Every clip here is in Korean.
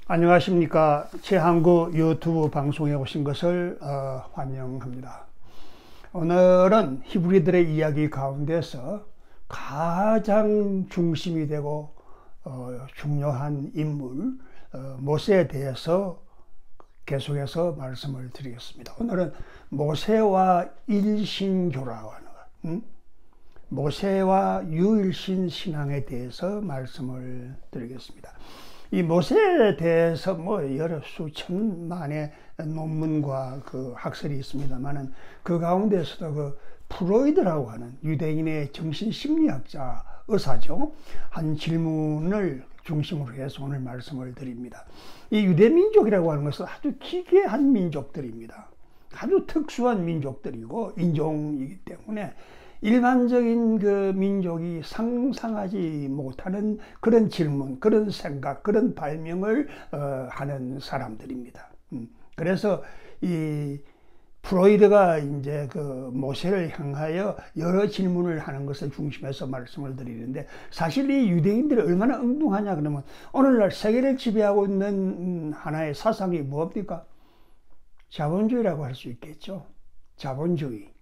안녕하십니까. 최한구 유튜브 방송에 오신 것을 환영합니다. 오늘은 히브리들의 이야기 가운데서 가장 중심이 되고 중요한 인물 모세에 대해서 계속해서 말씀을 드리겠습니다. 오늘은 모세와 일신교라고 하는 것, 모세와 유일신 신앙에 대해서 말씀을 드리겠습니다. 이 모세에 대해서 여러 수천만의 논문과 학설이 있습니다만은 그 가운데서도 프로이드라고 하는 유대인의 정신심리학자 의사죠. 한 질문을 중심으로 해서 오늘 말씀을 드립니다. 이 유대민족이라고 하는 것은 아주 기괴한 민족들입니다. 아주 특수한 민족들이고 인종이기 때문에 일반적인 민족이 상상하지 못하는 그런 질문, 그런 생각, 그런 발명을 하는 사람들입니다. 그래서 이 프로이드가 이제 모세를 향하여 여러 질문을 하는 것을 중심해서 말씀을 드리는데, 사실 이 유대인들이 얼마나 엉뚱하냐 그러면 오늘날 세계를 지배하고 있는 하나의 사상이 뭡니까? 자본주의라고 할 수 있겠죠. 자본주의.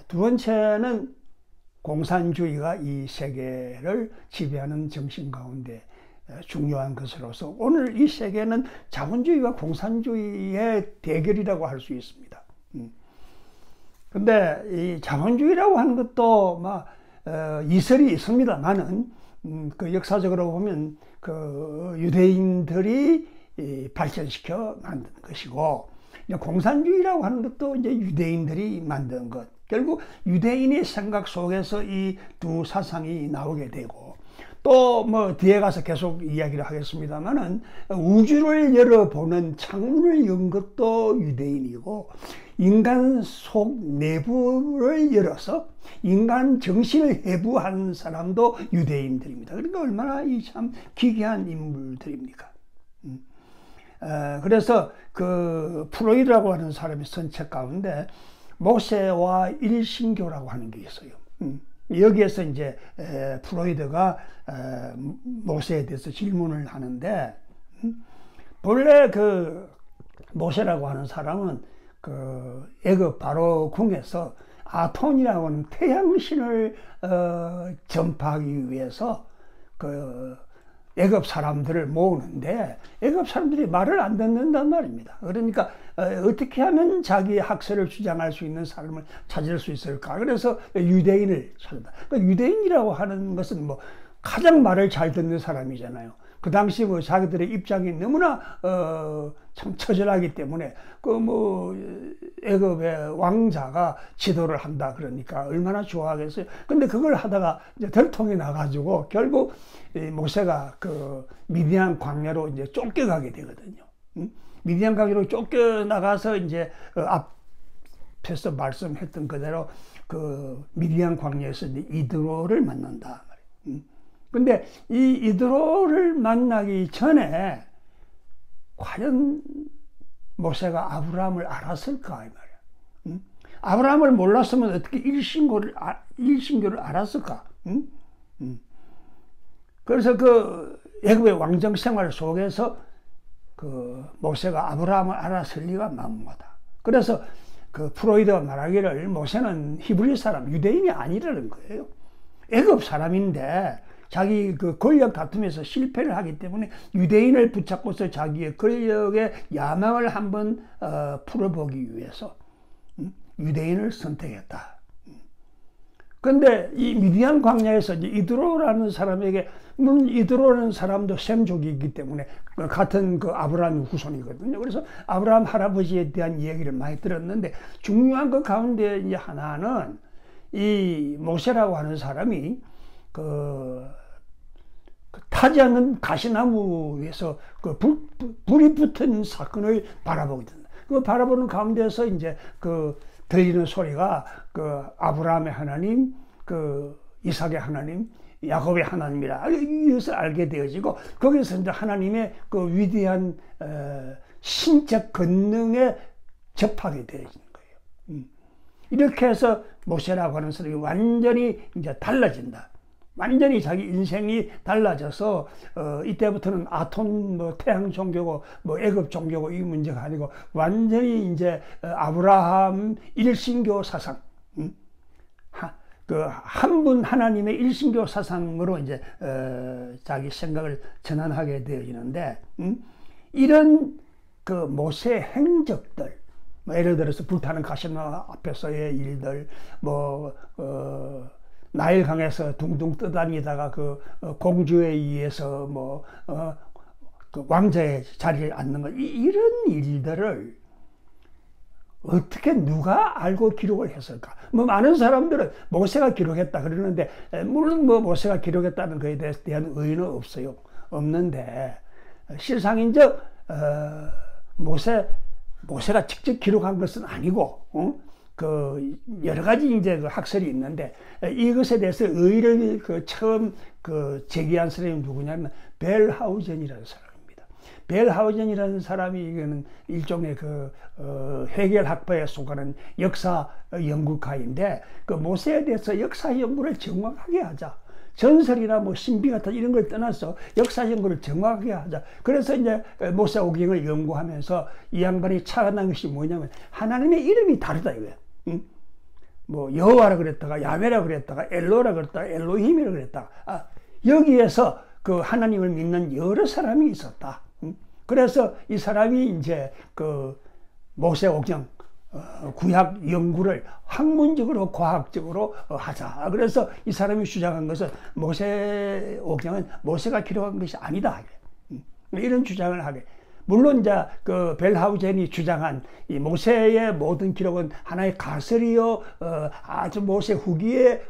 두 번째는 공산주의가 이 세계를 지배하는 정신 가운데 중요한 것으로서 오늘 이 세계는 자본주의와 공산주의의 대결이라고 할 수 있습니다. 근데 이 자본주의라고 하는 것도 이설이 있습니다만은 역사적으로 보면 유대인들이 발전시켜 만든 것이고, 공산주의라고 하는 것도 이제 유대인들이 만든 것. 결국 유대인의 생각 속에서 이 두 사상이 나오게 되고, 또 뒤에 가서 계속 이야기를 하겠습니다만은 우주를 열어보는 창문을 연 것도 유대인이고, 인간 속 내부를 열어서 인간 정신을 해부한 사람도 유대인들입니다. 그러니까 얼마나 참 기괴한 인물들입니까? 그래서 프로이드라고 하는 사람이 쓴 책 가운데 모세와 일신교라고 하는 게 있어요. 여기에서 이제 프로이드가 모세에 대해서 질문을 하는데, 본래 모세라고 하는 사람은 애굽 바로 궁에서 아톤이라고 하는 태양신을 전파하기 위해서 애굽 사람들을 모으는데, 애굽 사람들이 말을 안 듣는단 말입니다. 그러니까 어떻게 하면 자기의 학설을 주장할 수 있는 사람을 찾을 수 있을까? 그래서 유대인을 찾았다. 그러니까 유대인이라고 하는 것은 가장 말을 잘 듣는 사람이잖아요. 그 당시 자기들의 입장이 너무나 참 처절하기 때문에 애굽의 왕자가 지도를 한다 그러니까 얼마나 좋아하겠어요. 근데 그걸 하다가 이제 들통이 나가지고 결국 모세가 미디안 광야로 이제 쫓겨가게 되거든요. 미디안 광야로 쫓겨나가서 이제 앞에서 말씀했던 그대로 미디안 광야에서 이제 이드로를 만난다 말이에요. 근데 이 이드로를 만나기 전에 과연 모세가 아브라함을 알았을까 이 말이야. 아브라함을 몰랐으면 어떻게 일신교를 알았을까? 그래서 애굽의 왕정 생활 속에서 모세가 아브라함을 알았을 리가 만무하다. 그래서 프로이드가 말하기를 모세는 히브리 사람, 유대인이 아니라는 거예요. 애굽 사람인데 자기 권력 다툼에서 실패를 하기 때문에 유대인을 붙잡고서 자기의 권력의 야망을 한번 풀어보기 위해서 유대인을 선택했다. 그런데 이 미디안 광야에서 이제 이드로라는 사람에게, 물론 이드로라는 사람도 셈족이기 때문에 같은 아브라함의 후손이거든요. 그래서 아브라함 할아버지에 대한 얘기를 많이 들었는데, 중요한 것 가운데 이제 하나는 이 모세라고 하는 사람이 타지 않는 가시나무 위에서 불이 붙은 사건을 바라보게 된다. 바라보는 가운데서 이제 들리는 소리가 아브라함의 하나님, 이삭의 하나님, 야곱의 하나님이라 이것을 알게 되어지고, 거기서 이제 하나님의 위대한 신적 권능에 접하게 되어지는 거예요. 이렇게 해서 모세라고 하는 사람이 완전히 이제 달라진다. 완전히 자기 인생이 달라져서 이때부터는 아톤 뭐 태양 종교고 뭐 애굽 종교고 이 문제가 아니고 완전히 이제 아브라함 일신교 사상, 그 한 분 하나님의 일신교 사상으로 이제 자기 생각을 전환하게 되어지는데, 이런 그 모세 행적들, 뭐 예를 들어서 불타는 가시나 앞에서의 일들, 뭐 나일강에서 둥둥 떠다니다가 그 공주에 의해서 뭐 그 왕자의 자리를 앉는 것, 이런 일들을 어떻게 누가 알고 기록을 했을까? 뭐 많은 사람들은 모세가 기록했다 그러는데, 물론 뭐 모세가 기록했다는 것에 대한 의의는 없어요. 없는데 실상인적 모세가 직접 기록한 것은 아니고, 그 여러 가지 이제 그 학설이 있는데, 이것에 대해서 의의를 처음 제기한 사람이 누구냐면 벨하우젠이라는 사람입니다. 벨하우젠이라는 사람이 이거는 일종의 해겔학파에 속하는 역사 연구가인데, 그 모세에 대해서 역사 연구를 정확하게 하자. 전설이나 뭐 신비 같은 이런 걸 떠나서 역사 연구를 정확하게 하자. 그래서 이제 모세 오경을 연구하면서 이 양반이 찾아난 것이 뭐냐면 하나님의 이름이 다르다 이거야. 뭐 여호와라 그랬다가 야훼라 그랬다가 엘로라 그랬다가 엘로힘이라 그랬다가, 여기에서 그 하나님을 믿는 여러 사람이 있었다. 그래서 이 사람이 이제 그 모세 오경 구약 연구를 학문적으로 과학적으로 하자. 그래서 이 사람이 주장한 것은 모세 오경은 모세가 기록한 것이 아니다, 이런 주장을 하게. 물론 이제 그 벨하우젠이 주장한 이 모세의 모든 기록은 하나의 가설이요, 아주 모세 후기에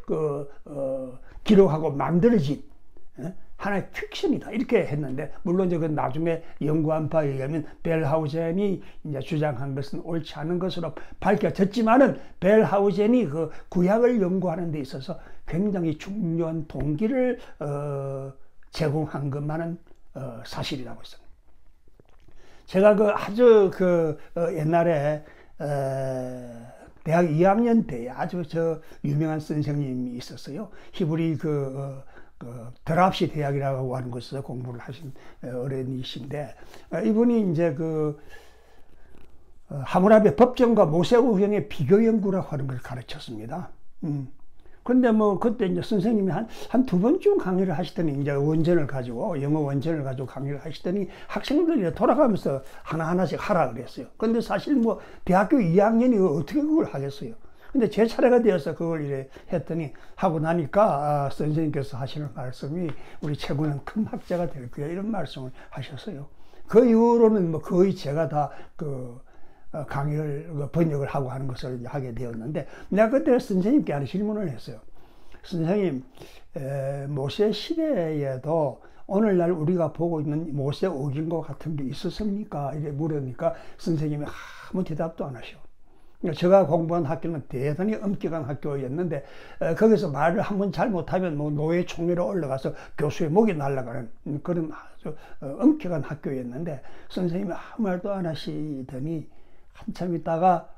기록하고 만들어진 하나의 픽션이다, 이렇게 했는데, 물론 이제 그 나중에 연구한 바에 의하면 벨하우젠이 이제 주장한 것은 옳지 않은 것으로 밝혀졌지만은, 벨하우젠이 그 구약을 연구하는 데 있어서 굉장히 중요한 동기를 제공한 것만은 사실이라고 했습니다. 제가 아주 옛날에 대학 2학년 때에 아주 유명한 선생님이 있었어요. 히브리 드랍시 대학이라고 하는 곳에서 공부를 하신 어른이신데, 이분이 이제 하무라비 법정과 모세 오경의 비교 연구라고 하는 걸 가르쳤습니다. 근데 뭐 그때 이제 선생님이 한 두 번쯤 강의를 하시더니, 이제 원전을 가지고, 영어 원전을 가지고 강의를 하시더니 학생들이 돌아가면서 하나하나씩 하라 그랬어요. 근데 사실 뭐 대학교 2학년이 어떻게 그걸 하겠어요. 근데 제 차례가 되어서 그걸 이래 했더니, 하고 나니까 선생님께서 하시는 말씀이 우리 최고는 큰 학자가 될 거야, 이런 말씀을 하셨어요. 그 이후로는 뭐 거의 제가 다 강의를 번역을 하고 하는 것을 하게 되었는데, 내가 그때 선생님께 하는 질문을 했어요. 선생님, 모세 시대에도 오늘날 우리가 보고 있는 모세 오경과 같은 게 있었습니까? 이렇게 물으니까 선생님이 아무 대답도 안 하셔. 제가 공부한 학교는 대단히 엄격한 학교였는데, 거기서 말을 한번 잘못하면 뭐 노예 총회로 올라가서 교수의 목이 날아가는 그런 아주 엄격한 학교였는데, 선생님이 아무 말도 안 하시더니 한참 있다가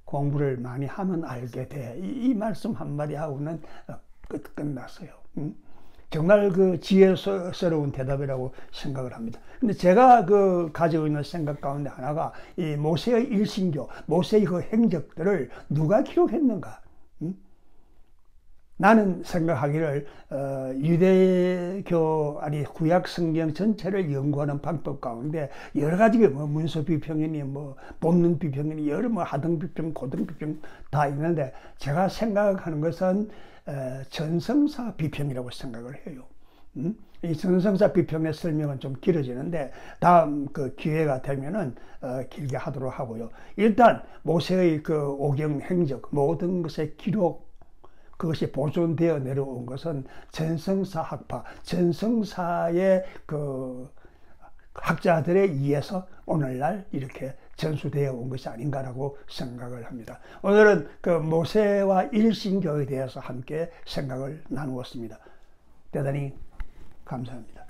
공부를 많이 하면 알게 돼, 이 말씀 한마디 하고는 끝났어요. 정말 지혜스러운 대답이라고 생각을 합니다. 근데 제가 가지고 있는 생각 가운데 하나가, 이 모세의 일신교, 모세의 그 행적들을 누가 기록했는가? 나는 생각하기를 유대교 아니 구약 성경 전체를 연구하는 방법 가운데 여러 가지 뭐 문서 비평이니 뭐 본문 비평이니 여러 뭐 하등 비평, 고등 비평 다 있는데, 제가 생각하는 것은 전성사 비평이라고 생각을 해요. 이 전성사 비평의 설명은 좀 길어지는데 다음 기회가 되면은 길게 하도록 하고요. 일단 모세의 오경 행적, 모든 것의 기록, 그것이 보존되어 내려온 것은 전성사 학파, 전성사의 학자들에 의해서 오늘날 이렇게 전수되어 온 것이 아닌가라고 생각을 합니다. 오늘은 모세와 일신교에 대해서 함께 생각을 나누었습니다. 대단히 감사합니다.